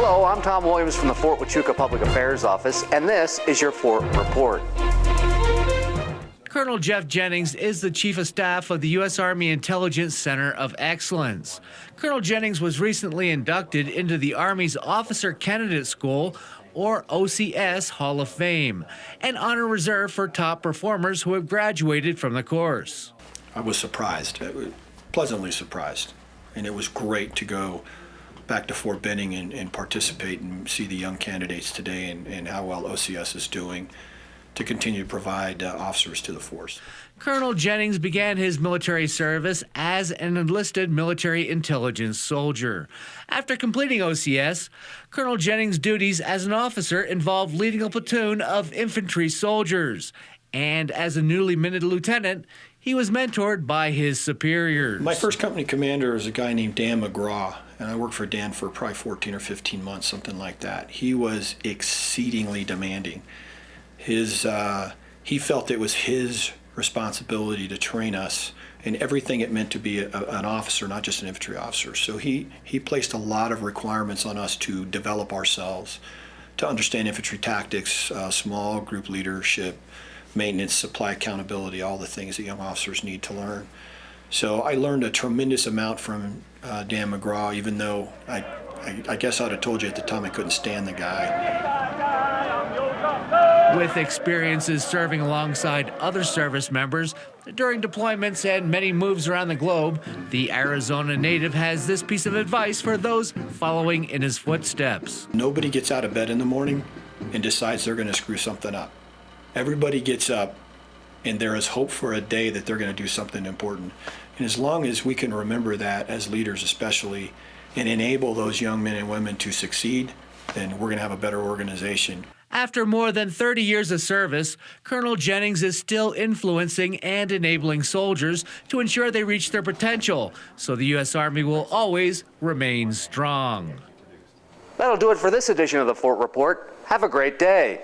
Hello, I'm Tom Williams from the Fort Huachuca Public Affairs Office, and this is your Fort Report. Colonel Jeff Jennings is the Chief of Staff of the U.S. Army Intelligence Center of Excellence. Colonel Jennings was recently inducted into the Army's Officer Candidate School, or OCS, Hall of Fame, an honor reserved for top performers who have graduated from the course. I was surprised, pleasantly surprised, and it was great to go back to Fort Benning and participate and see the young candidates today and how well OCS is doing to continue to provide officers to the force. Colonel Jennings began his military service as an enlisted military intelligence soldier. After completing OCS, Colonel Jennings' duties as an officer involved leading a platoon of infantry soldiers. And as a newly minted lieutenant, he was mentored by his superiors. My first company commander is a guy named Dan McGraw, and I worked for Dan for probably 14 or 15 months, something like that. He was exceedingly demanding. He felt it was his responsibility to train us in everything it meant to be an officer, not just an infantry officer. So he placed a lot of requirements on us to develop ourselves, to understand infantry tactics, small group leadership, maintenance, supply accountability, all the things that young officers need to learn. So I learned a tremendous amount from Dan McGraw, even though I guess I'd have told you at the time I couldn't stand the guy. With experiences serving alongside other service members during deployments and many moves around the globe, the Arizona native has this piece of advice for those following in his footsteps. Nobody gets out of bed in the morning and decides they're going to screw something up. Everybody gets up and there is hope for a day that they're going to do something important. And as long as we can remember that as leaders especially and enable those young men and women to succeed, then we're going to have a better organization. After more than 30 years of service, Colonel Jennings is still influencing and enabling soldiers to ensure they reach their potential, so the U.S. Army will always remain strong. That'll do it for this edition of the Fort Report. Have a great day.